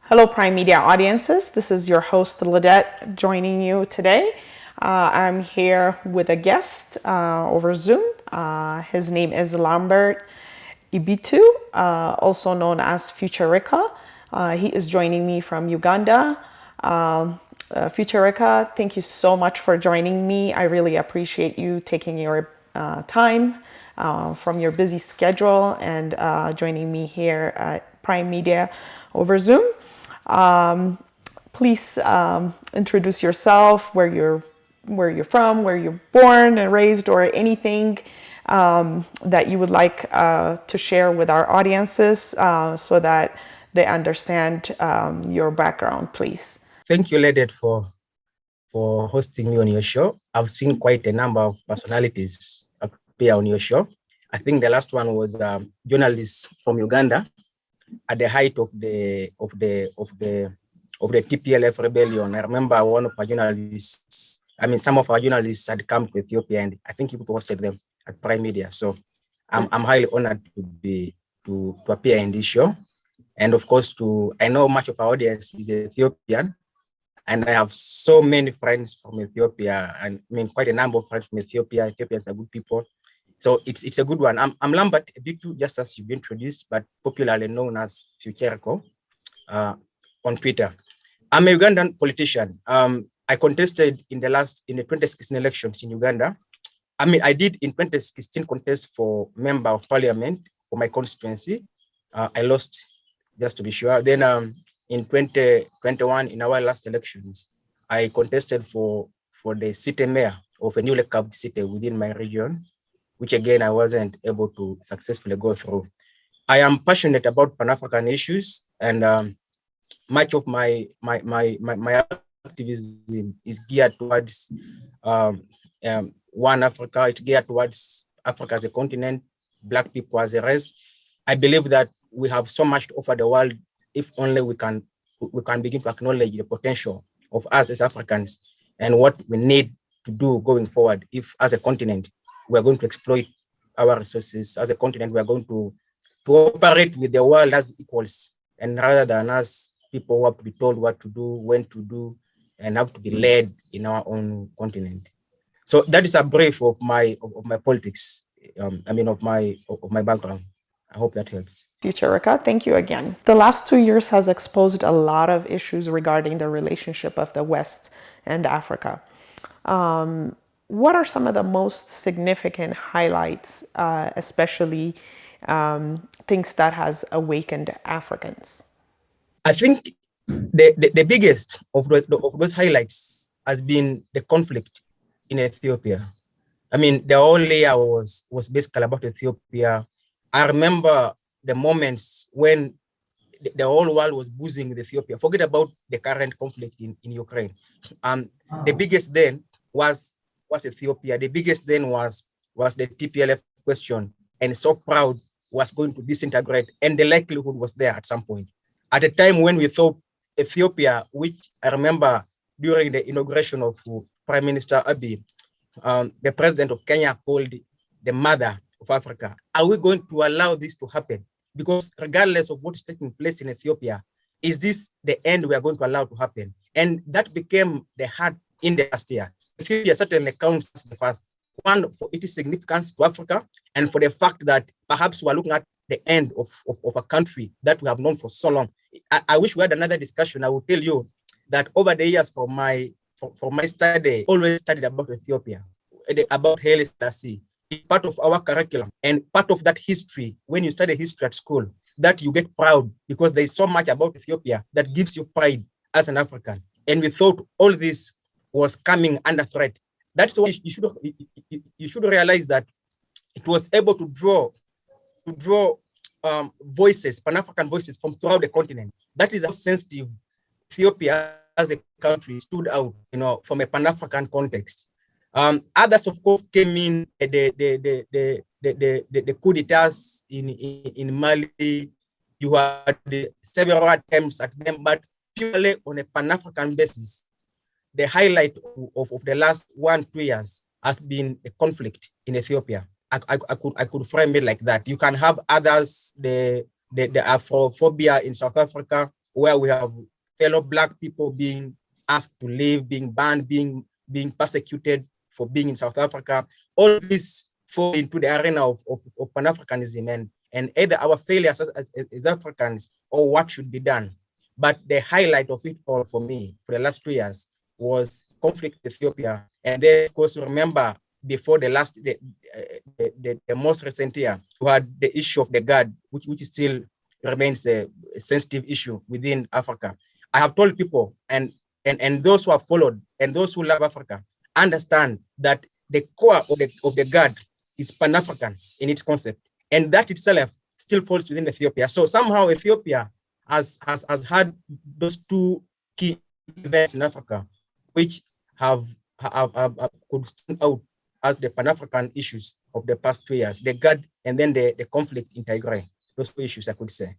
Hello, Prime Media audiences. This is your host, Ladette, joining you today. I'm here with a guest over Zoom. His name is Lambert Ibitu, also known as Futurica. He is joining me from Uganda. Futurica, thank you so much for joining me. I really appreciate you taking your time from your busy schedule and joining me here at Prime Media over Zoom. Um, Please introduce yourself, where you're from, where you're born and raised, or anything that you would like to share with our audiences so that they understand your background, please. Thank you, Ledet, for hosting me on your show. I've seen quite a number of personalities appear on your show. I think the last one was journalists from Uganda at the height of the TPLF rebellion. I remember one of our journalists. Some of our journalists had come to Ethiopia, and I think you hosted them at Prime Media. So I'm highly honored to appear in this show. And of course, I know much of our audience is Ethiopian, and I have so many friends from Ethiopia, and quite a number of friends from Ethiopia. Ethiopians are good people. So it's a good one. I'm Lambert Ibitu, just as you've introduced, but popularly known as Fucherko on Twitter. I'm a Ugandan politician. I contested in the 2016 elections in Uganda. I did in 2016 contest for member of parliament for my constituency. I lost, just to be sure. Then in 2021, in our last elections, I contested for the city mayor of a newly carved city within my region, which again, I wasn't able to successfully go through. I am passionate about Pan-African issues, and much of my activism is geared towards One Africa. It's geared towards Africa as a continent, Black people as a race. I believe that we have so much to offer the world if only we can begin to acknowledge the potential of us as Africans and what we need to do going forward. If as a continent, we are going to exploit our resources, as a continent, we are going to operate with the world as equals, and rather than as people who have to be told what to do, when to do, and have to be led in our own continent. So that is a brief of my politics. Of my background. I hope that helps. Futurica, thank you again. The last 2 years has exposed a lot of issues regarding the relationship of the West and Africa. What are some of the most significant highlights, especially things that has awakened Africans? I think the biggest of those highlights has been the conflict in Ethiopia. The whole layer was basically about Ethiopia. I remember the moments when the whole world was boozing with Ethiopia. Forget about the current conflict in Ukraine. The biggest then was Ethiopia. The biggest then was the TPLF question, and so proud was going to disintegrate, and the likelihood was there at some point. At a time when we thought Ethiopia, which I remember during the inauguration of Prime Minister Abiy, the president of Kenya called the mother of Africa. Are we going to allow this to happen? Because regardless of what is taking place in Ethiopia, is this the end we are going to allow to happen? And that became the heart in the last year. Ethiopia certainly counts as the first. One, for its significance to Africa, and for the fact that perhaps we're looking at the end of a country that we have known for so long. I wish we had another discussion. I will tell you that over the years for my study, always studied about Ethiopia, about Haile Selassie. It's part of our curriculum and part of that history. When you study history at school, that you get proud because there is so much about Ethiopia that gives you pride as an African. And we thought all this was coming under threat. That's why you should realize that it was able to draw voices, Pan-African voices from throughout the continent. That is how sensitive Ethiopia as a country stood out, from a Pan-African context. Others, of course, came in the coup d'etats in Mali. You had several attempts at them, but purely on a Pan-African basis, the highlight of the last 1-2 years has been a conflict in Ethiopia. I could frame it like that. You can have others, the Afrophobia in South Africa. where we have fellow Black people being asked to leave, being banned, being persecuted for being in South Africa. All this fall into the arena of Pan-Africanism and either our failures as Africans or what should be done. But the highlight of it all for me for the last 2 years was conflict in Ethiopia. And then, of course, remember before the most recent year, we had the issue of the GAD, which still remains a sensitive issue within Africa. I have told people, and those who have followed and those who love Africa understand that the core of the GAD is Pan-African in its concept, and that itself still falls within Ethiopia. So somehow Ethiopia has had those two key events in Africa, which have could stand out as the Pan-African issues of the past 2 years, the GAD and then the conflict in Tigray. Those two issues, I could say.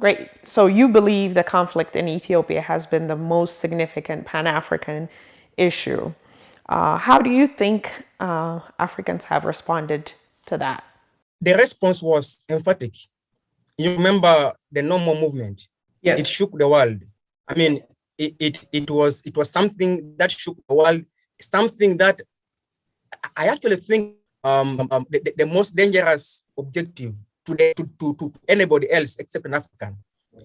Great. So you believe the conflict in Ethiopia has been the most significant Pan-African issue. How do you think Africans have responded to that? The response was emphatic. You remember the No More movement? Yes. It shook the world. I mean, it was something that shook the world, something that I actually think the most dangerous objective to anybody else except an African,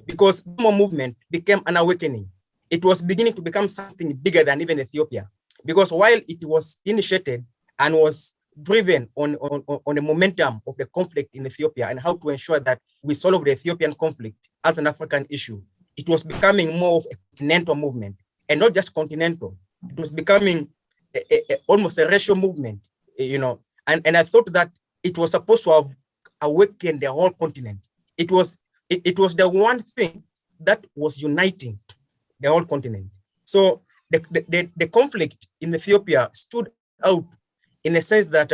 because the No More movement became an awakening. It was beginning to become something bigger than even Ethiopia, because while it was initiated and was driven on the momentum of the conflict in Ethiopia and how to ensure that we solve the Ethiopian conflict as an African issue, it was becoming more of a continental movement, and not just continental. It was becoming almost a racial movement, you know. And I thought that it was supposed to have awakened the whole continent. It was the one thing that was uniting the whole continent. So the conflict in Ethiopia stood out in a sense that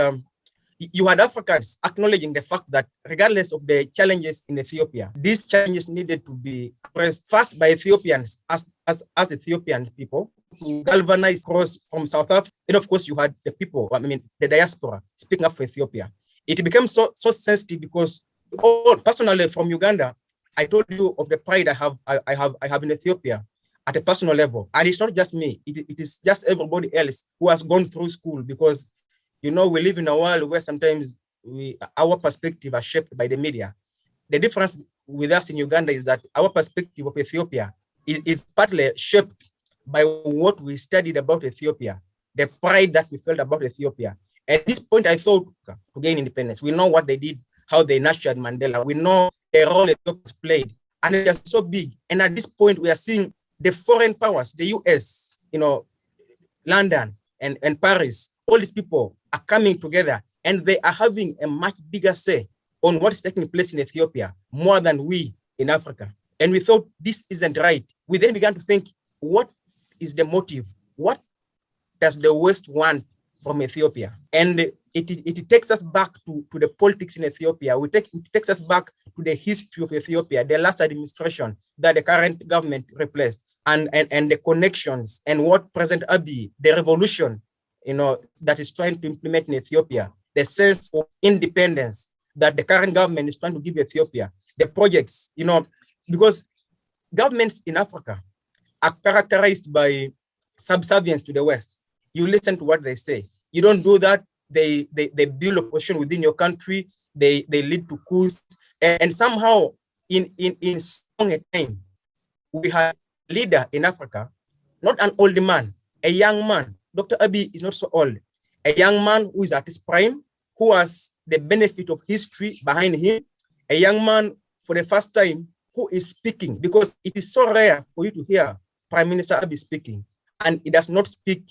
you had Africans acknowledging the fact that regardless of the challenges in Ethiopia, these challenges needed to be addressed first by Ethiopians as Ethiopian people to galvanize across from South Africa. And of course, you had the people, I mean, the diaspora speaking up for Ethiopia. It became so sensitive because personally from Uganda, I told you of the pride I have in Ethiopia at a personal level. And it's not just me, it is just everybody else who has gone through school, because you know, we live in a world where sometimes our perspective are shaped by the media. The difference with us in Uganda is that our perspective of Ethiopia is partly shaped by what we studied about Ethiopia, the pride that we felt about Ethiopia. At this point, I thought to gain independence, we know what they did, how they nurtured Mandela. We know the role Ethiopia played, and it is so big. And at this point, we are seeing the foreign powers, the US, you know, London and Paris, all these people are coming together and they are having a much bigger say on what is taking place in Ethiopia, more than we in Africa. And we thought this isn't right. We then began to think, what is the motive? What does the West want from Ethiopia? And it takes us back to the politics in Ethiopia. It takes us back to the history of Ethiopia, the last administration that the current government replaced, and the connections and what President Abiy, the revolution, you know, that is trying to implement in Ethiopia, the sense of independence that the current government is trying to give Ethiopia, the projects, you know, because governments in Africa are characterized by subservience to the West. You listen to what they say. You don't do that, they build opposition within your country, they lead to coups, and somehow in long a time, we had a leader in Africa, not an old man, a young man. Dr. Abiy is not so old. A young man who is at his prime, who has the benefit of history behind him, a young man for the first time who is speaking, because it is so rare for you to hear Prime Minister Abiy speaking, and he does not speak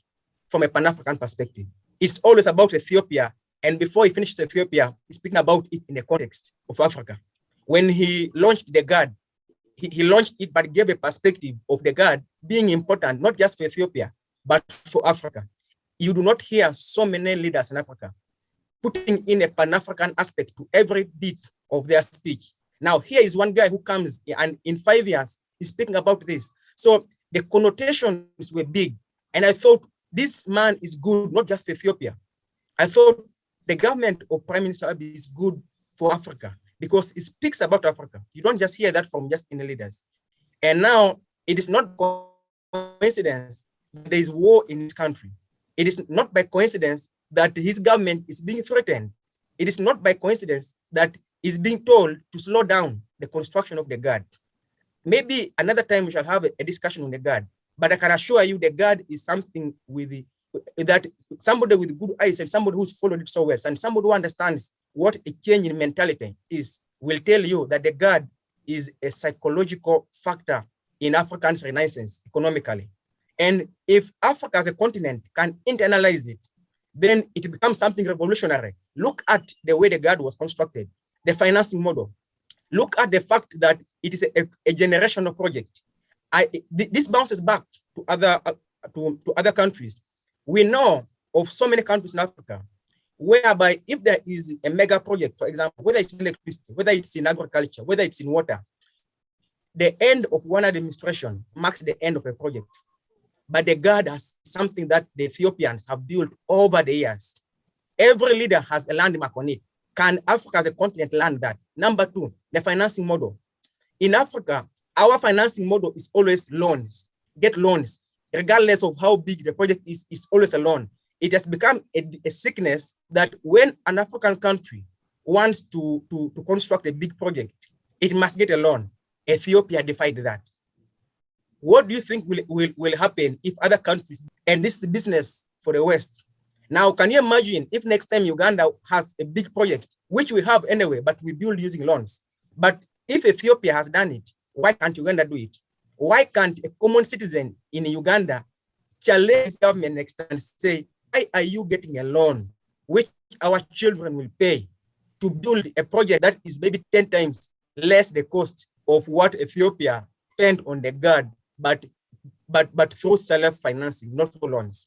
from a Pan-African perspective. It's always about Ethiopia, and before he finishes Ethiopia, he's speaking about it in the context of Africa. When he launched the GAD, he launched it but gave a perspective of the GAD being important, not just for Ethiopia, but for Africa. You do not hear so many leaders in Africa putting in a Pan-African aspect to every bit of their speech. Now, here is one guy who comes and in 5 years, he's speaking about this. So the connotations were big. And I thought this man is good, not just for Ethiopia. I thought the government of Prime Minister Abiy is good for Africa because it speaks about Africa. You don't just hear that from just any leaders. And now it is not coincidence that there is war in his country. It is not by coincidence that his government is being threatened. It is not by coincidence that he's being told to slow down the construction of the GAD. Maybe another time we shall have a discussion on the GAD, but I can assure you the GAD is something that somebody with good eyes and somebody who's followed it so well and somebody who understands what a change in mentality is will tell you that the GAD is a psychological factor in African's renaissance economically. And if Africa as a continent can internalize it, then it becomes something revolutionary. Look at the way the GAD was constructed, the financing model. Look at the fact that it is a generational project. This bounces back to other countries. We know of so many countries in Africa whereby if there is a mega project, for example, whether it's in electricity, whether it's in agriculture, whether it's in water, the end of one administration marks the end of a project. But the GAD has something that the Ethiopians have built over the years. Every leader has a landmark on it. Can Africa as a continent learn that? Number two, the financing model. In Africa, our financing model is always loans. Get loans, regardless of how big the project is, it's always a loan. It has become a sickness that when an African country wants to construct a big project, it must get a loan. Ethiopia defied that. What do you think will happen if other countries, and this is business for the West. Now, can you imagine if next time Uganda has a big project, which we have anyway, but we build using loans. But if Ethiopia has done it, why can't Uganda do it? Why can't a common citizen in Uganda challenge government next time and say, why are you getting a loan which our children will pay to build a project that is maybe 10 times less the cost of what Ethiopia spent on the GAD, but through self-financing, not through loans.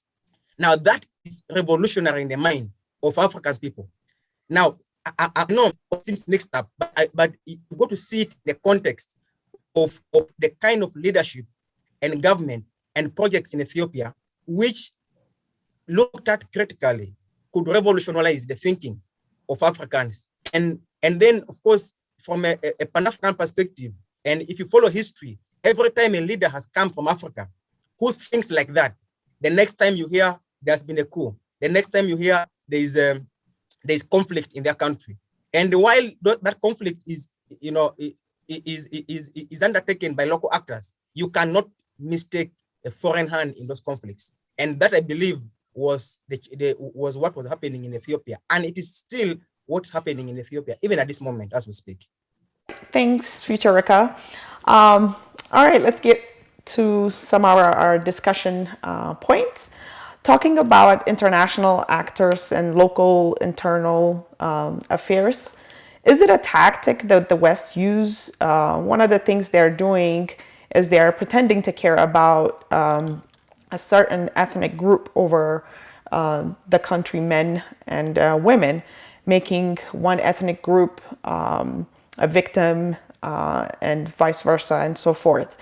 Now that is revolutionary in the mind of African people. Now, I know what seems mixed up, but you got to see it in the context of the kind of leadership and government and projects in Ethiopia, which looked at critically could revolutionize the thinking of Africans. And then, of course, from a Pan-African perspective, and if you follow history, every time a leader has come from Africa who thinks like that, the next time you hear there's been a coup, the next time you hear there's conflict in their country. And while that conflict is undertaken by local actors, you cannot mistake a foreign hand in those conflicts. And that, I believe, was what was happening in Ethiopia. And it is still what's happening in Ethiopia, even at this moment as we speak. Thanks, Futurika. All right, let's get to some of our discussion points. Talking about international actors and local internal affairs, is it a tactic that the West use? One of the things they're doing is they're pretending to care about a certain ethnic group over the country, men and women, making one ethnic group a victim and vice versa and so forth.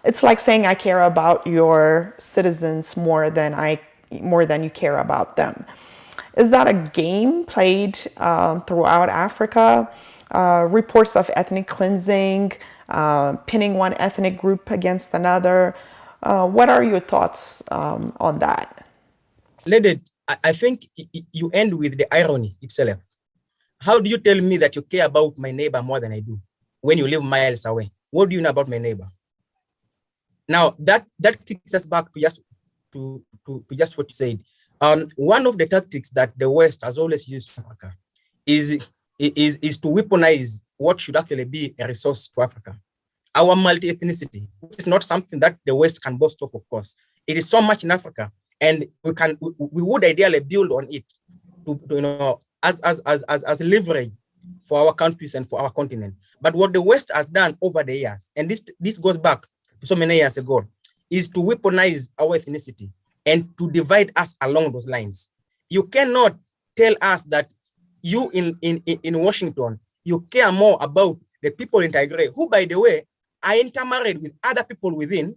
It's like saying I care about your citizens more than you care about them. Is that a game played throughout Africa? Reports of ethnic cleansing, pinning one ethnic group against another. What are your thoughts on that? Lady, I think you end with the irony itself. How do you tell me that you care about my neighbor more than I do when you live miles away? What do you know about my neighbor? Now, that takes us back to just what you said. One of the tactics that the West has always used for Africa is to weaponize what should actually be a resource to Africa. Our multi-ethnicity, which is not something that the West can boast of course. It is so much in Africa, and we would ideally build on it to as leverage for our countries and for our continent. But what the West has done over the years, and this goes back to so many years ago, is to weaponize our ethnicity and to divide us along those lines. You cannot tell us that you in Washington, you care more about the people in Tigray, who, by the way, are intermarried with other people within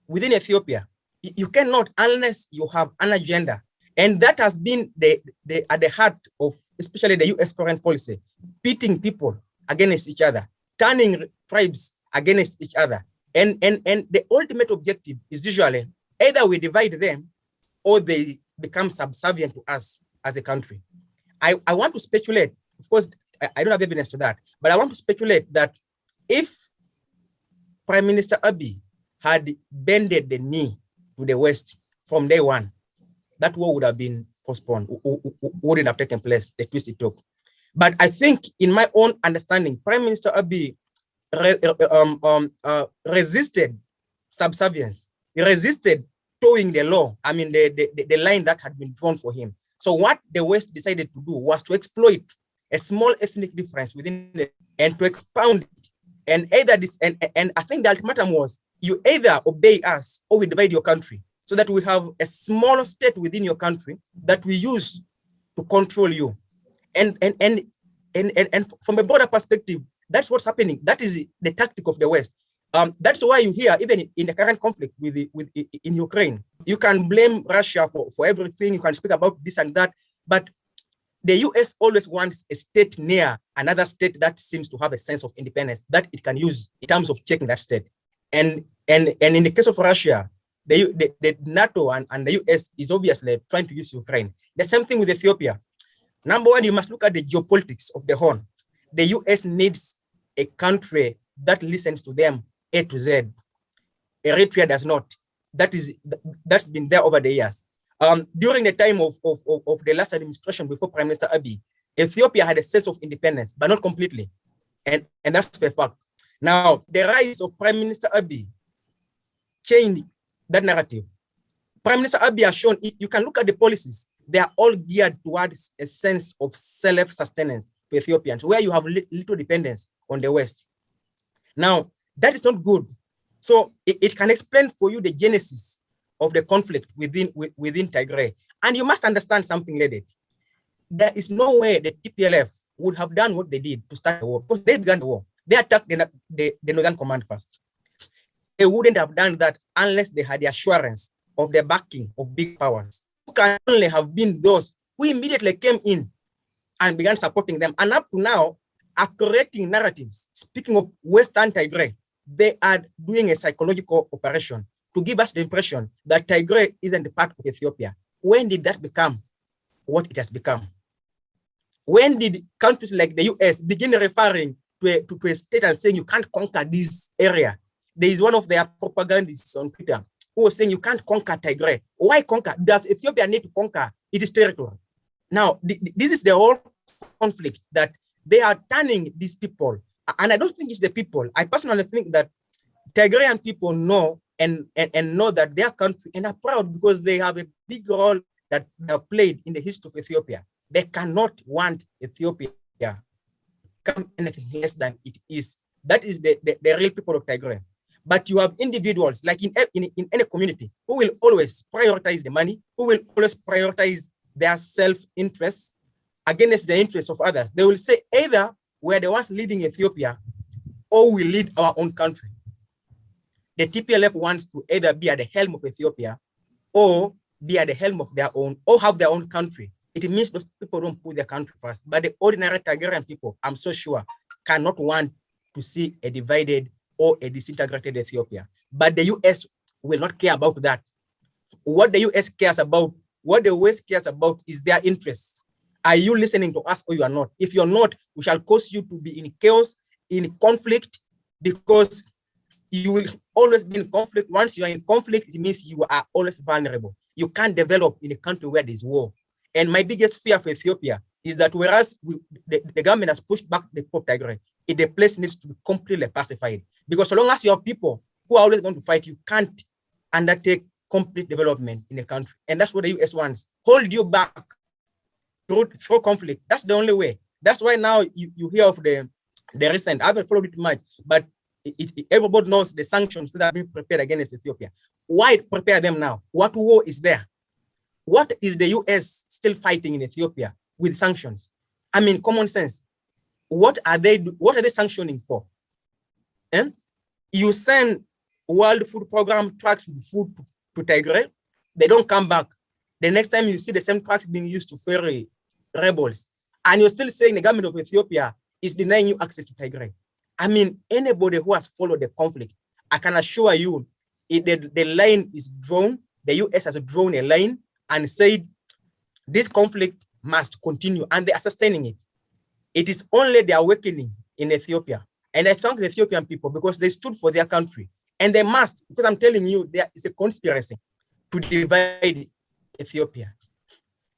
Ethiopia. You cannot unless you have an agenda. And that has been at the heart of especially the US foreign policy, pitting people against each other, turning tribes against each other. And the ultimate objective is usually either we divide them or they become subservient to us as a country. I want to speculate, of course, I don't have evidence to that, but I want to speculate that if Prime Minister Abiy had bended the knee to the West from day one, that war would have been postponed, wouldn't have taken place, the twist it took. But I think, in my own understanding, Prime Minister Abiy resisted subservience. He resisted towing the law, I mean, the line that had been drawn for him. So what the West decided to do was to exploit a small ethnic difference within it and to expound it. And either this, and I think the ultimatum was, you either obey us or we divide your country, so that we have a small state within your country that we use to control you. And from a broader perspective, that's what's happening. That is the tactic of the West. That's why you hear, even in the current conflict in Ukraine, you can blame Russia for everything. You can speak about this and that, but the US always wants a state near another state that seems to have a sense of independence that it can use in terms of checking that state. And in the case of Russia, the NATO and the US is obviously trying to use Ukraine. The same thing with Ethiopia. Number one, you must look at the geopolitics of the Horn. The US needs a country that listens to them A to Z. Eritrea does not. That's been there over the years. During the time of the last administration before Prime Minister Abiy, Ethiopia had a sense of independence, but not completely. And that's the fact. Now, the rise of Prime Minister Abiy changed that narrative. Prime Minister Abiy has shown, you can look at the policies, they are all geared towards a sense of self-sustenance for Ethiopians, where you have little dependence on the West. Now, that is not good. So it can explain for you the genesis of the conflict within Tigray. And you must understand something, lady. There is no way the TPLF would have done what they did to start the war, because they began the war. They attacked the Northern Command first. They wouldn't have done that unless they had the assurance of the backing of big powers, who can only have been those who immediately came in and began supporting them. And up to now, are creating narratives. Speaking of Western Tigray, they are doing a psychological operation to give us the impression that Tigray isn't part of Ethiopia. When did that become what it has become? When did countries like the US begin referring to a state and saying you can't conquer this area? There is one of their propagandists on Twitter who was saying you can't conquer Tigray. Why conquer? Does Ethiopia need to conquer its territory? Now, this is the whole conflict, that they are turning these people. And I don't think it's the people. I personally think that Tigrayan people know and know that their country, and are proud because they have a big role that they have played in the history of Ethiopia. They cannot want Ethiopia to become anything less than it is. That is the real people of Tigray. But you have individuals, like in any community, who will always prioritize the money, who will always prioritize their self-interest against the interests of others. They will say either we're the ones leading Ethiopia or we lead our own country. The TPLF wants to either be at the helm of Ethiopia or be at the helm of their own, or have their own country. It means those people don't put their country first. But the ordinary Tigerian people, I'm so sure, cannot want to see a divided or a disintegrated Ethiopia. But the US will not care about that. What the US cares about, what the West cares about, is their interests. Are you listening to us or you are not? If you're not, we shall cause you to be in chaos, in conflict, because you will always be in conflict. Once you are in conflict, it means you are always vulnerable. You can't develop in a country where there's war. And my biggest fear for Ethiopia is that whereas the government has pushed back the Pop Tigray, the place needs to be completely pacified. Because so long as you have people who are always going to fight, you can't undertake complete development in a country. And that's what the US wants. Hold you back through conflict. That's the only way. That's why now you hear of the recent, I haven't followed it much, but everybody knows the sanctions that are being prepared against Ethiopia. Why prepare them now? What war is there? What is the US still fighting in Ethiopia with sanctions? I mean, common sense. What are they sanctioning for? And you send World Food Program trucks with food to Tigray, they don't come back. The next time you see the same trucks being used to ferry rebels, and you're still saying the government of Ethiopia is denying you access to Tigray. I mean, anybody who has followed the conflict I can assure you, the line is drawn. The US has drawn a line and said this conflict must continue, and they are sustaining it. It is only the awakening in Ethiopia. And I thank the Ethiopian people because they stood for their country. And they must, because I'm telling you, there is a conspiracy to divide Ethiopia.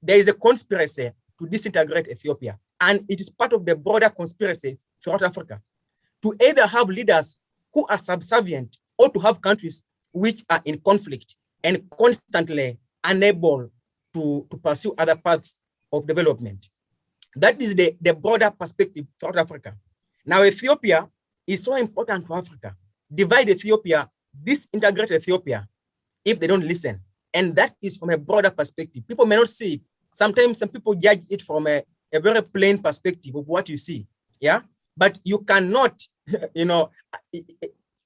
There is a conspiracy to disintegrate Ethiopia. And it is part of the broader conspiracy throughout Africa to either have leaders who are subservient or to have countries which are in conflict and constantly unable to pursue other paths of development. That is the broader perspective throughout Africa. Now, Ethiopia is so important to Africa. Divide Ethiopia, disintegrate Ethiopia if they don't listen. And that is from a broader perspective. People may not see it. Sometimes some people judge it from a very plain perspective of what you see. Yeah. But you cannot, the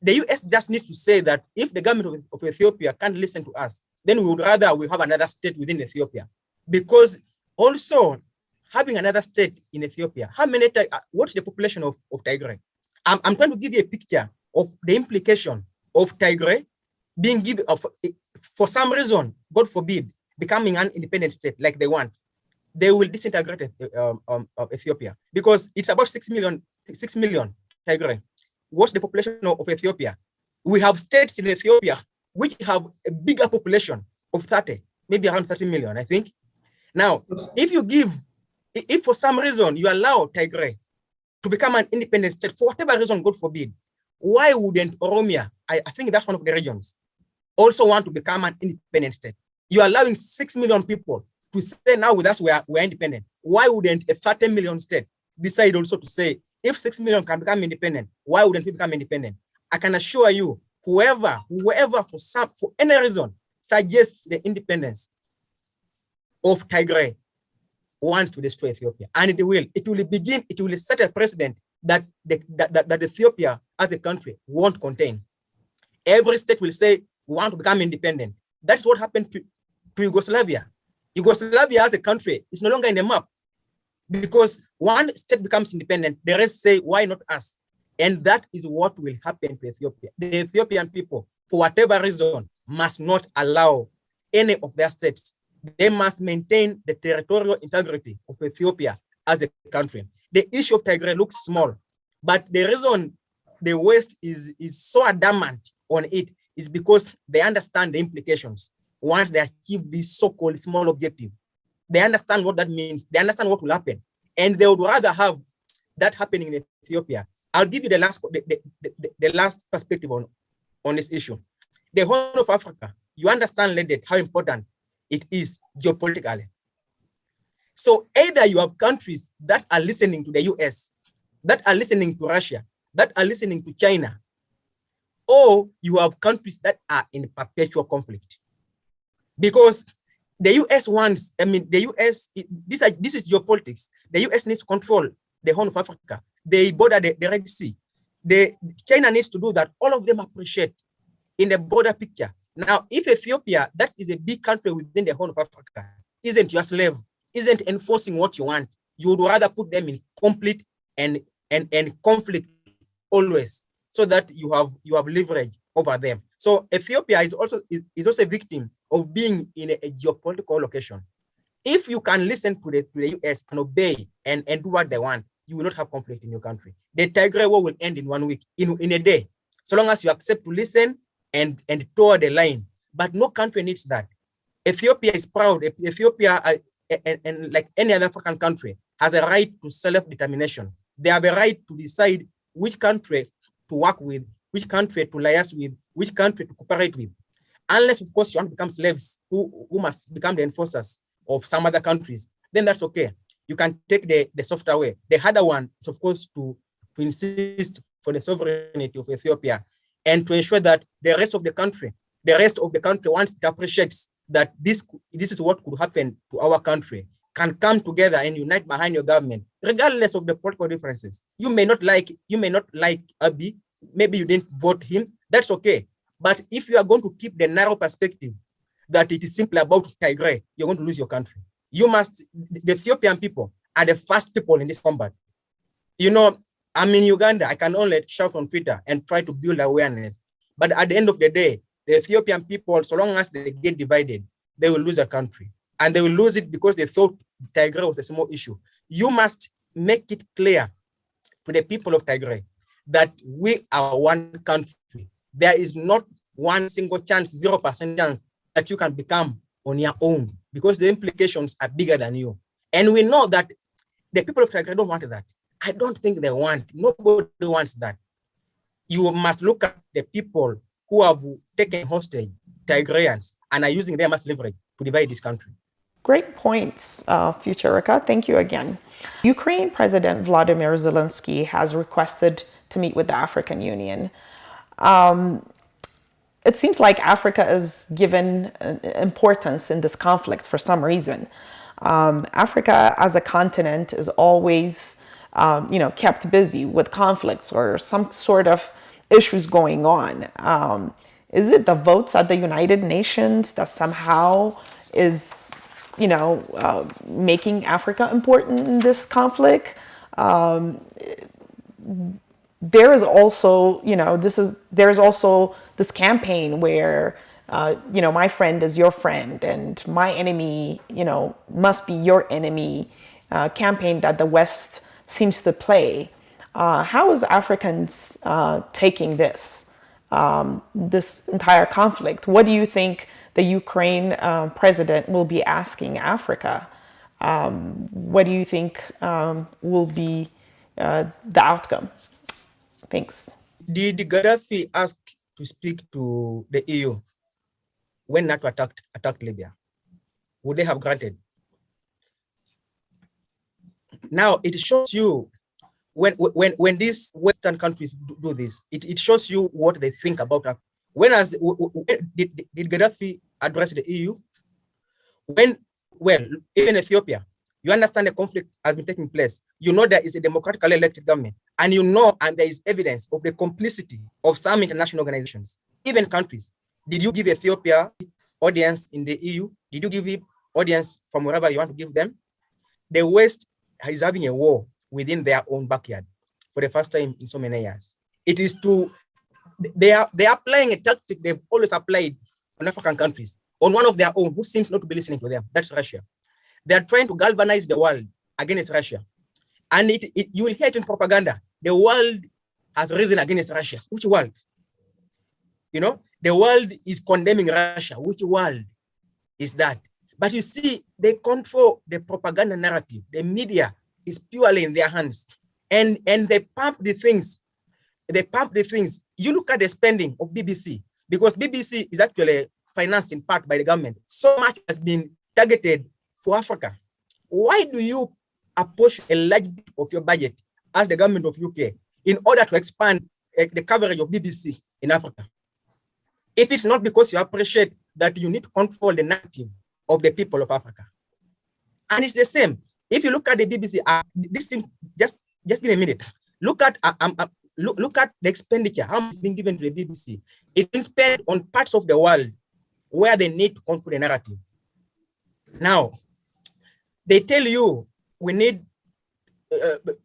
US just needs to say that if the government of Ethiopia can't listen to us, then we would rather we have another state within Ethiopia. Because also having another state in Ethiopia, what's the population of Tigray? I'm trying to give you a picture of the implication of Tigray being given, for some reason, God forbid, becoming an independent state like they want. They will disintegrate Ethiopia because it's about 6 million Tigray. What's the population of Ethiopia? We have states in Ethiopia which have a bigger population of 30, maybe around 30 million, I think. Now, if for some reason you allow Tigray to become an independent state, for whatever reason, God forbid, why wouldn't Oromia, I think that's one of the regions, also want to become an independent state? You're allowing 6 million people to say now with us we're independent. Why wouldn't a 30 million state decide also to say, if 6 million can become independent, why wouldn't we become independent? I can assure you, whoever for any reason suggests the independence of Tigray wants to destroy Ethiopia, and it will set a precedent that Ethiopia as a country won't contain. Every state will say we want to become independent. That's what happened to Yugoslavia. Yugoslavia as a country is no longer in the map because one state becomes independent, the rest say, why not us? And that is what will happen to Ethiopia. The Ethiopian people, for whatever reason, must not allow any of their states. They must maintain the territorial integrity of Ethiopia as a country. The issue of Tigray looks small, but the reason the West is so adamant on it is because they understand the implications once they achieve this so-called small objective. They understand what that means. They understand what will happen. And they would rather have that happening in Ethiopia. I'll give you the last perspective on this issue. The Horn of Africa, you understand, Ledet, how important it is geopolitically. So either you have countries that are listening to the US, that are listening to Russia, that are listening to China, or you have countries that are in perpetual conflict. Because the US wants, the US, this is geopolitics. The US needs to control the Horn of Africa. They border the Red Sea. China needs to do that. All of them appreciate in the broader picture. Now, if Ethiopia, that is a big country within the Horn of Africa, isn't your slave, isn't enforcing what you want, you would rather put them in complete and conflict always, so that you have leverage over them. So Ethiopia is also a victim of being in a geopolitical location. If you can listen to the US and obey and do what they want, you will not have conflict in your country. The Tigray war will end in 1 week, in a day, so long as you accept to listen and toe the line. But no country needs that. Ethiopia is proud. Ethiopia, and like any other African country, has a right to self-determination. They have a right to decide which country to work with, which country to liaise with, which country to cooperate with. Unless, of course, you want to become slaves who must become the enforcers of some other countries, then that's okay. You can take the softer way. The harder one is, of course, to insist for the sovereignty of Ethiopia and to ensure that the rest of the country, once it appreciates that this is what could happen to our country, can come together and unite behind your government, regardless of the political differences. You may not like Abiy, maybe you didn't vote him, that's okay. But if you are going to keep the narrow perspective that it is simply about Tigray, you're going to lose your country. The Ethiopian people are the first people in this combat. I'm in Uganda, I can only shout on Twitter and try to build awareness. But at the end of the day, the Ethiopian people, so long as they get divided, they will lose their country. And they will lose it because they thought Tigray was a small issue. You must make it clear to the people of Tigray that we are one country. There is not one single chance, 0% chance that you can become on your own, because the implications are bigger than you. And we know that the people of Tigray don't want that. I don't think they want, nobody wants that. You must look at the people who have taken hostage Tigrayans and are using them as leverage to divide this country. Great points, Futurika. Thank you again. Ukraine President Vladimir Zelensky has requested to meet with the African Union. It seems like Africa is given importance in this conflict for some reason. Africa as a continent is always, kept busy with conflicts or some sort of issues going on. Is it the votes at the United Nations that somehow is, making Africa important in this conflict? There is also, there's also this campaign where, my friend is your friend and my enemy, must be your enemy campaign that the West seems to play. How is Africans taking this entire conflict? What do you think the Ukraine president will be asking Africa? What do you think will be the outcome? Thanks. Did Gaddafi ask to speak to the EU when NATO attacked Libya? Would they have granted? Now it shows you when these Western countries do this, it shows you what they think about us. Did Gaddafi address the EU? Even Ethiopia, you understand the conflict has been taking place. You know there is a democratically elected government, and and there is evidence of the complicity of some international organizations, even countries. Did you give Ethiopia audience in the EU? Did you give it audience from wherever you want to give them? The West is having a war within their own backyard for the first time in so many years. It is they are applying a tactic they've always applied on African countries, on one of their own who seems not to be listening to them. That's Russia. They are trying to galvanize the world against Russia. And you will hear it in propaganda. The world has risen against Russia. Which world? The world is condemning Russia. Which world is that? But you see, they control the propaganda narrative. The media is purely in their hands. And they pump the things. You look at the spending of BBC, because BBC is actually financed in part by the government. So much has been targeted for Africa. Why do you apportion a large bit of your budget as the government of UK in order to expand the coverage of BBC in Africa? If it's not because you appreciate that you need to control the narrative of the people of Africa. And it's the same. If you look at the BBC, this thing, just give me a minute. Look at the expenditure, how much is being given to the BBC. It's been spent on parts of the world where they need to control the narrative. Now, they tell you we need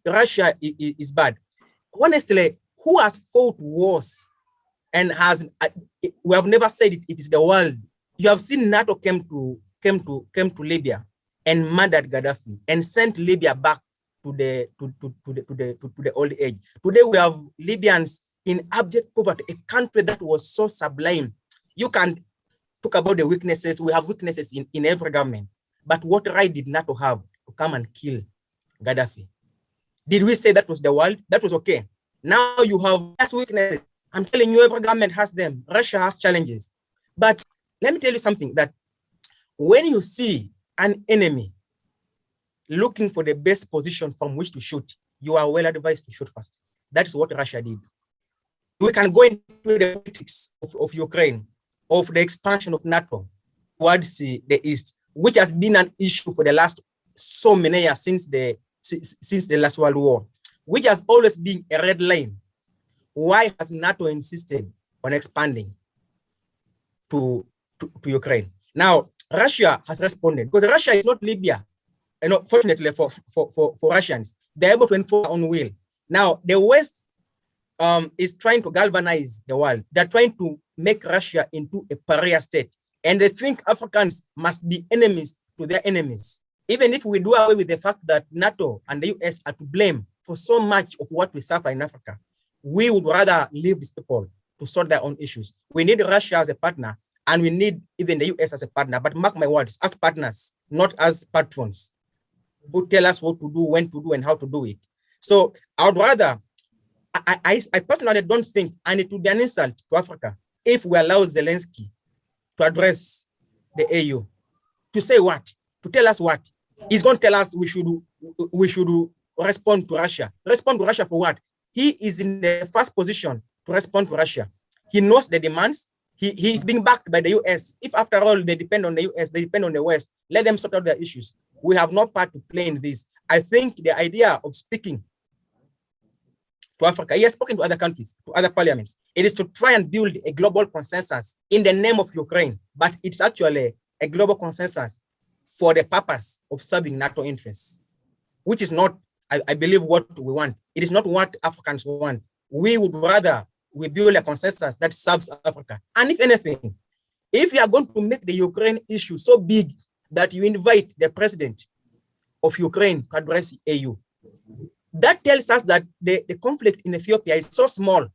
Russia is bad. Honestly, who has fought wars and we have never said it is the world. You have seen NATO came to Libya and murdered Gaddafi and sent Libya back to the old age. Today we have Libyans in abject poverty, a country that was so sublime. You can talk about the weaknesses. We have weaknesses in every government. But what right did NATO have to come and kill Gaddafi? Did we say that was the world? That was okay. Now you have less weaknesses. I'm telling you, every government has them. Russia has challenges. But let me tell you something, that when you see an enemy looking for the best position from which to shoot, you are well advised to shoot first. That's what Russia did. We can go into the politics of Ukraine, of the expansion of NATO towards the East, which has been an issue for the last so many years since the last World War, which has always been a red line. Why has NATO insisted on expanding to Ukraine? Now, Russia has responded, because Russia is not Libya. Fortunately for Russians, they're able to enforce their own will. Now, the West is trying to galvanize the world. They're trying to make Russia into a pariah state. And they think Africans must be enemies to their enemies. Even if we do away with the fact that NATO and the US are to blame for so much of what we suffer in Africa, we would rather leave these people to sort their own issues. We need Russia as a partner, and we need even the US as a partner, but mark my words, as partners, not as patrons who tell us what to do, when to do, and how to do it. So I would rather, I personally don't think, and it would be an insult to Africa if we allow Zelensky to address the AU. To say what? To tell us what? He's going to tell us we should respond to Russia. Respond to Russia for what? He is in the first position to respond to Russia. He knows the demands. He is being backed by the US. If after all they depend on the US, they depend on the West, let them sort out their issues. We have no part to play in this. I think the idea of speaking to Africa, he has spoken to other countries, to other parliaments. It is to try and build a global consensus in the name of Ukraine, but it's actually a global consensus for the purpose of serving NATO interests, which is not, I believe, what we want. It is not what Africans want. We would rather we build a consensus that serves Africa. And if anything, if you are going to make the Ukraine issue so big that you invite the president of Ukraine to address AU, that tells us that the conflict in Ethiopia is so small.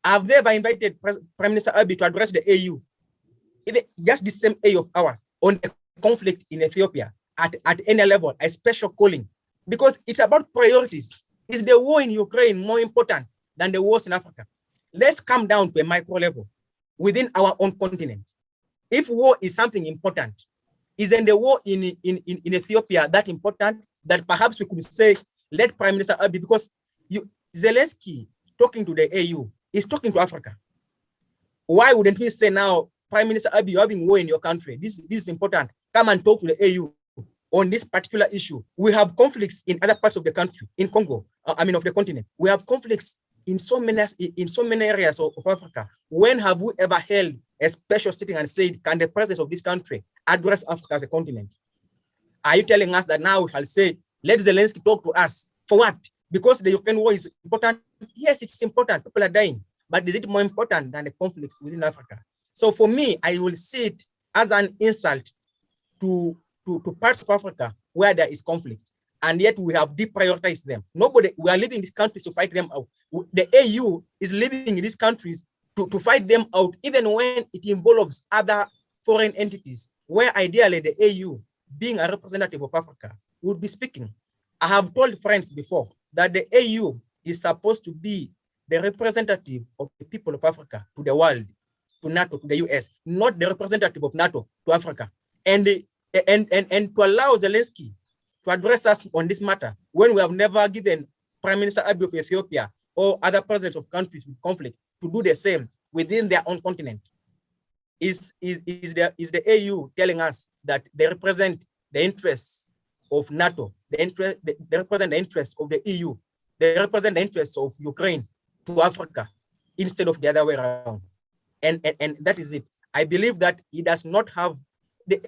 Have they ever invited Prime Minister Abiy to address the AU? Just the same AU of ours on the conflict in Ethiopia at any level, a special calling, because it's about priorities. Is the war in Ukraine more important than the wars in Africa? Let's come down to a micro level within our own continent. If war is something important, isn't the war in Ethiopia that important that perhaps we could say, let Prime Minister Abiy, because Zelensky talking to the AU is talking to Africa. Why wouldn't we say now, Prime Minister Abiy, you're having war in your country. This is important. Come and talk to the AU on this particular issue. We have conflicts in other parts of the country, in Congo, of the continent. We have conflicts in so many areas of Africa. When have we ever held a special sitting and said, can the president of this country address Africa as a continent? Are you telling us that now we shall say, let Zelensky talk to us? For what? Because the Ukraine war is important? Yes, it's important. People are dying. But is it more important than the conflicts within Africa? So for me, I will see it as an insult to parts of Africa where there is conflict. And yet we have deprioritized them. We are leaving these countries to fight them out. The AU is leaving these countries to fight them out, even when it involves other foreign entities, where ideally the AU, being a representative of Africa, would be speaking. I have told friends before that the AU is supposed to be the representative of the people of Africa to the world, to NATO, to the US, not the representative of NATO to Africa. And to allow Zelensky to address us on this matter when we have never given Prime Minister Abiy of Ethiopia or other presidents of countries with conflict to do the same within their own continent, is the AU telling us that they represent the interests of NATO, they represent the interests of the EU, they represent the interests of Ukraine to Africa instead of the other way around. And that is it. I believe that he does not have the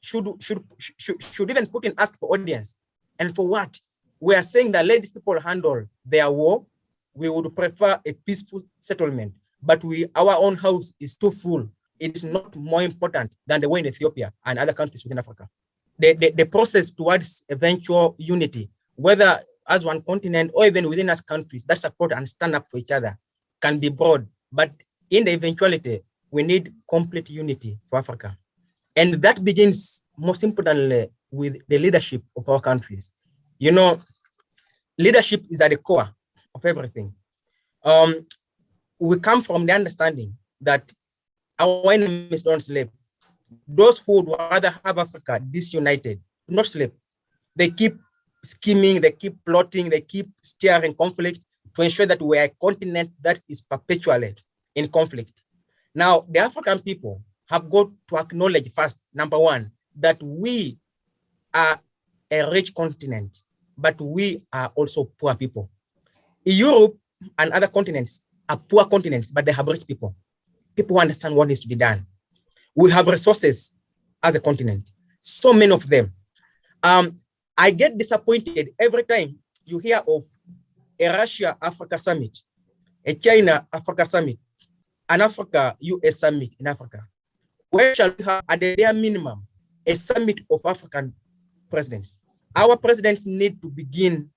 should even put in ask for audience. And for what? We are saying that let these people handle their war. We would prefer a peaceful settlement, but our own house is too full. It is not more important than the war in Ethiopia and other countries within Africa. The process towards eventual unity, whether as one continent or even within us countries that support and stand up for each other, can be broad. But in the eventuality, we need complete unity for Africa. And that begins most importantly with the leadership of our countries. You know, leadership is at the core of everything. We come from the understanding that our enemies don't sleep. Those who would rather have Africa disunited, not sleep. They keep scheming, they keep plotting, they keep stirring conflict to ensure that we are a continent that is perpetually in conflict. Now, the African people have got to acknowledge first, number one, that we are a rich continent, but we are also poor people. Europe and other continents are poor continents, but they have rich people. People who understand what needs to be done. We have resources as a continent, so many of them. I get disappointed every time you hear of a Russia-Africa summit, a China-Africa summit, an Africa-US summit in Africa, where shall we have, at the bare minimum, a summit of African presidents? Our presidents need to begin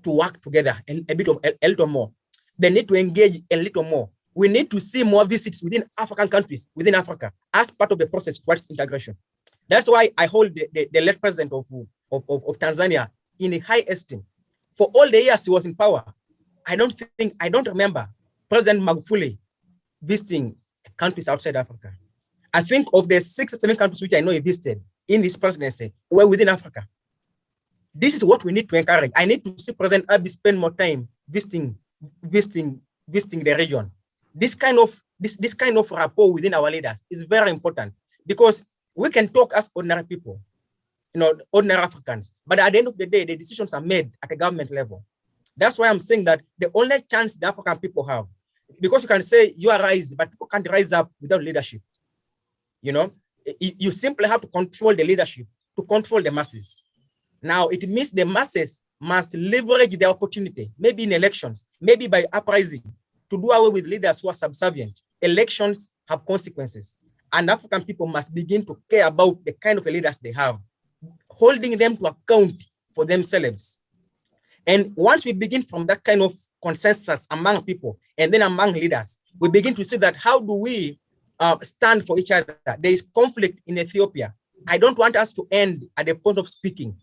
to work together a little more. They need to engage a little more. We need to see more visits within African countries, within Africa, as part of the process towards integration. That's why I hold the late president of Tanzania in a high esteem. For all the years he was in power, I don't remember President Magufuli visiting countries outside Africa. I think of the 6 or 7 countries which I know he visited in his presidency were within Africa. This is what we need to encourage. I need to see President Abiy spend more time visiting the region. This kind of rapport within our leaders is very important, because we can talk as ordinary people, ordinary Africans, but at the end of the day, the decisions are made at a government level. That's why I'm saying that the only chance the African people have, because you can say you are rising, but people can't rise up without leadership. You simply have to control the leadership to control the masses. Now, it means the masses must leverage the opportunity, maybe in elections, maybe by uprising, to do away with leaders who are subservient. Elections have consequences, and African people must begin to care about the kind of leaders they have, holding them to account for themselves. And once we begin from that kind of consensus among people and then among leaders, we begin to see that how do we stand for each other. There is conflict in Ethiopia. I don't want us to end at the point of speaking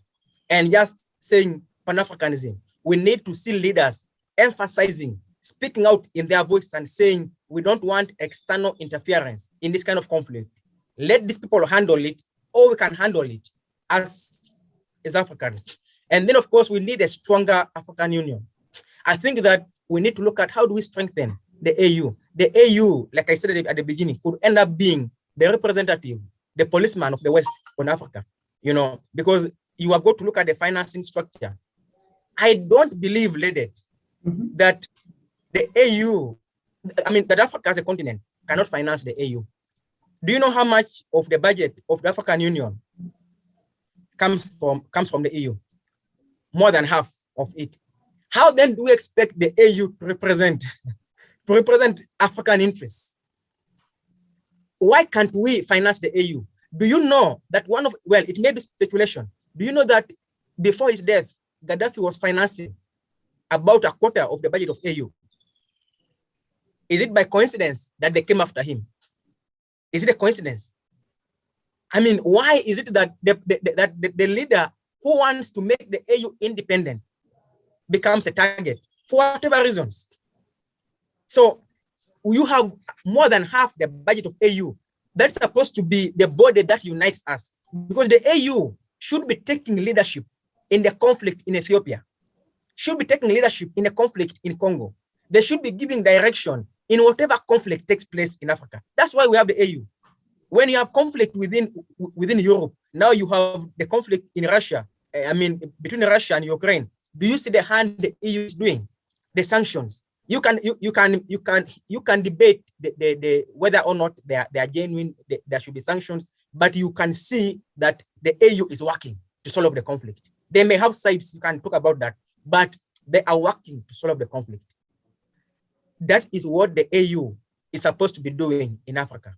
and just saying Pan-Africanism. We need to see leaders emphasizing, speaking out in their voice and saying, we don't want external interference in this kind of conflict. Let these people handle it, or we can handle it as Africans. And then, of course, we need a stronger African Union. I think that we need to look at how do we strengthen the AU. The AU, like I said at the beginning, could end up being the representative, the policeman of the West on Africa, because you have got to look at the financing structure. I don't believe, lady, that the AU, that Africa as a continent cannot finance the AU. Do you know how much of the budget of the African Union comes from the AU? More than half of it. How then do we expect the AU to represent African interests? Why can't we finance the AU? Do you know that it may be speculation. Do you know that before his death, Gaddafi was financing about a quarter of the budget of AU? Is it by coincidence that they came after him? Is it a coincidence? Why is it that the leader who wants to make the AU independent becomes a target for whatever reasons? So you have more than half the budget of AU. That's supposed to be the body that unites us, because the AU should be taking leadership in the conflict in Ethiopia, should be taking leadership in the conflict in Congo. They should be giving direction in whatever conflict takes place in Africa. That's why we have the AU. When you have conflict within Europe, now you have the conflict in Russia, between Russia and Ukraine. Do you see the hand the EU is doing? The sanctions. You can debate the whether or not they are genuine. There should be sanctions, but you can see that the AU is working to solve the conflict. They may have sides, you can talk about that, but they are working to solve the conflict. That is what the AU is supposed to be doing in Africa,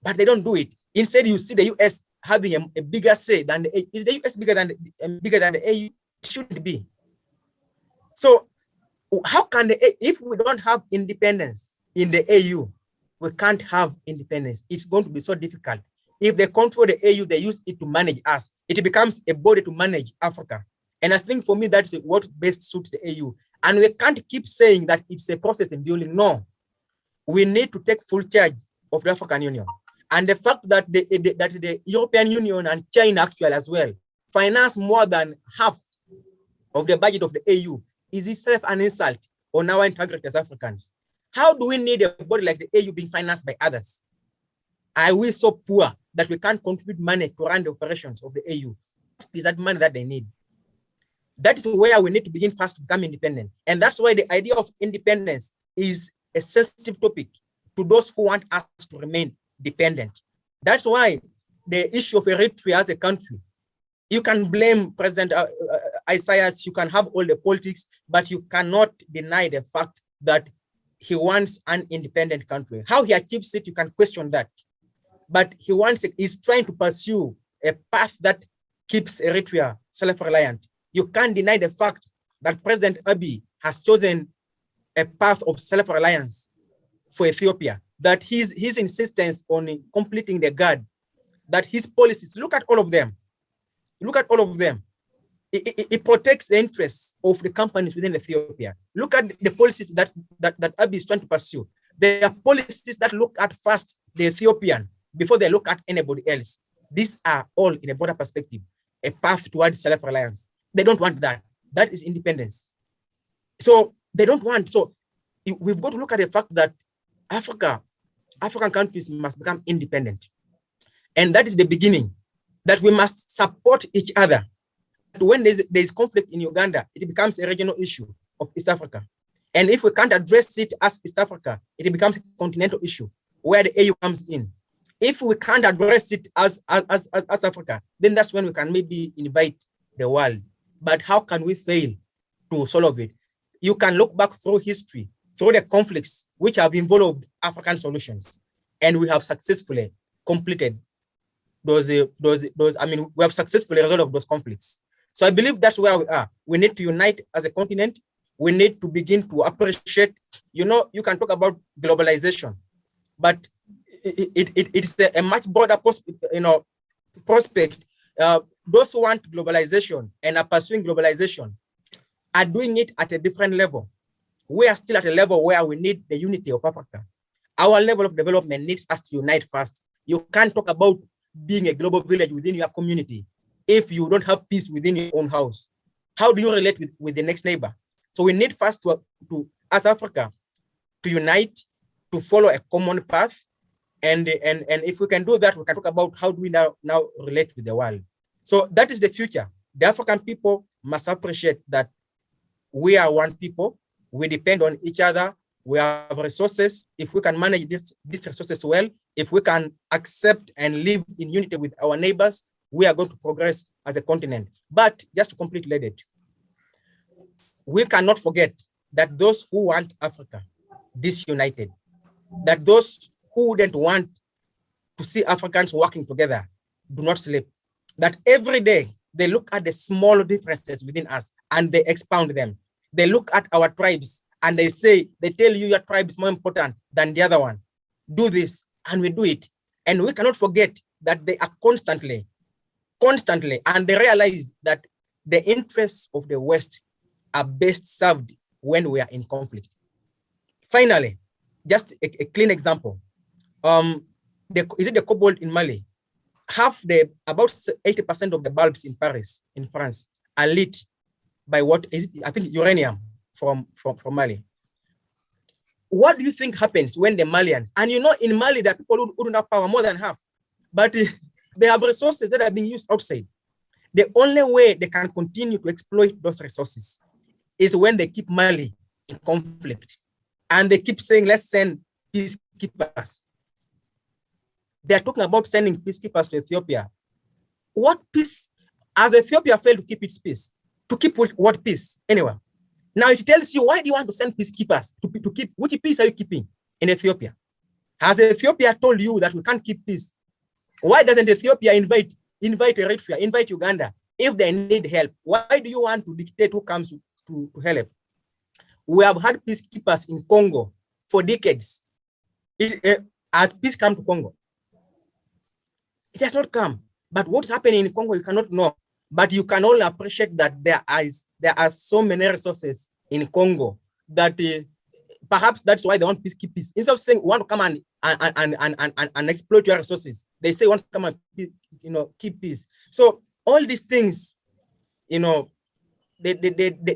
but they don't do it. Instead, you see the US having a bigger say than the AU. Is the US bigger than the AU? It shouldn't be. So how can if we don't have independence in the AU, we can't have independence. It's going to be so difficult. If they control the AU, they use it to manage us. It becomes a body to manage Africa. And I think for me, that's what best suits the AU. And we can't keep saying that it's a process in building. No, we need to take full charge of the African Union. And the fact that the European Union and China actually as well finance more than half of the budget of the AU is itself an insult on our integrity as Africans. How do we need a body like the AU being financed by others? Are we so poor that we can't contribute money to run the operations of the AU? Is that money that they need? That is where we need to begin first to become independent. And that's why the idea of independence is a sensitive topic to those who want us to remain dependent. That's why the issue of Eritrea as a country You can blame President Isaias, you can have all the politics, but you cannot deny the fact that he wants an independent country. How he achieves it, you can question that. But he's trying to pursue a path that keeps Eritrea self-reliant. You can't deny the fact that President Abiy has chosen a path of self-reliance for Ethiopia, that his insistence on completing the GAD, that his policies, look at all of them. Look at all of them. It protects the interests of the companies within Ethiopia. Look at the policies that Abiy is trying to pursue. They are policies that look at first the Ethiopian before they look at anybody else. These are all in a broader perspective, a path towards self-reliance. They don't want that. That is independence. So they don't want, so we've got to look at the fact that African countries must become independent. And that is the beginning, that we must support each other. When there's conflict in Uganda, it becomes a regional issue of East Africa. And if we can't address it as East Africa, it becomes a continental issue where the AU comes in. If we can't address it as Africa, then that's when we can maybe invite the world. But how can we fail to solve it? You can look back through history, through the conflicts which have involved African solutions, and we have successfully completed those. I mean, we have successfully resolved those conflicts. So I believe that's where we are. We need to unite as a continent. We need to begin to appreciate, you know, you can talk about globalization, but it's a much broader prospect. Those who want globalization and are pursuing globalization are doing it at a different level. We are still at a level where we need the unity of Africa. Our level of development needs us to unite first. You can't talk about being a global village within your community if you don't have peace within your own house. How do you relate with the next neighbor? So we need first to as Africa, to unite, to follow a common path. And if we can do that, we can talk about how do we now relate with the world. So that is the future. The African people must appreciate that we are one people. We depend on each other. We have resources. If we can manage these resources well, if we can accept and live in unity with our neighbors, we are going to progress as a continent. But just to completely let it, we cannot forget that those who want Africa disunited, that those who wouldn't want to see Africans working together do not sleep, that every day they look at the small differences within us and they expound them. They look at our tribes and they tell you your tribe is more important than the other one. Do this, and we do it. And we cannot forget that they are constantly, and they realize that the interests of the West are best served when we are in conflict. Finally, just a clean example. Is it the cobalt in Mali? About 80% of the bulbs in Paris, in France, are lit by what is it? I think uranium from Mali. What do you think happens when the Malians, and you know in Mali there are people who don't have power, more than half, but they have resources that are being used outside. The only way they can continue to exploit those resources is when they keep Mali in conflict. And they keep saying, let's send peacekeepers. They're talking about sending peacekeepers to Ethiopia. What peace? Has Ethiopia failed to keep its peace? To keep what peace? Anyway, now it tells you, why do you want to send peacekeepers to keep? Which peace are you keeping in Ethiopia? Has Ethiopia told you that we can't keep peace? Why doesn't Ethiopia invite Eritrea, invite Uganda if they need help? Why do you want to dictate who comes to help? We have had peacekeepers in Congo for decades. Has peace come to Congo? It has not come. But what's happening in Congo, you cannot know. But you can only appreciate that there are so many resources in Congo that perhaps that's why they want peacekeepers. Instead of saying we want to come and exploit your resources, they say we want to come and keep peace. So all these things, the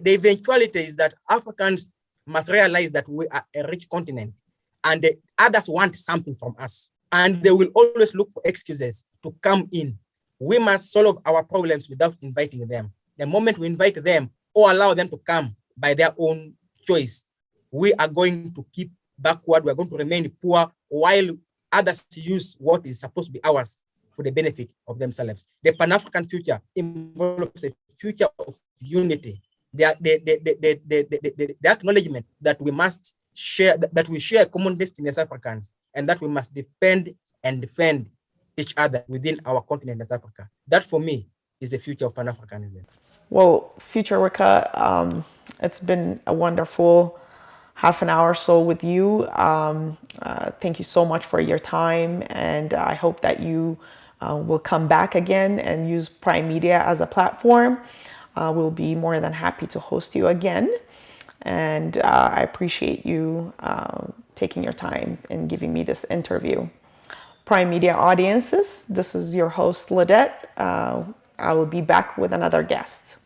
eventuality is that Africans must realize that we are a rich continent and the others want something from us. And they will always look for excuses to come in. We must solve our problems without inviting them. The moment we invite them or allow them to come by their own choice, we are going to keep backward. We are going to remain poor while others use what is supposed to be ours for the benefit of themselves. The Pan-African future involves a future of unity. The acknowledgement that we must share, that we share common destiny as Africans, and that we must defend and defend each other within our continent as Africa. That, for me, is the future of Pan-Africanism. Well, Future Wicca, it's been a wonderful half an hour or so with you. Thank you so much for your time, and I hope that you will come back again and use Prime Media as a platform. We'll be more than happy to host you again, and I appreciate you taking your time and giving me this interview. Prime Media audiences, this is your host, Ladette. I will be back with another guest.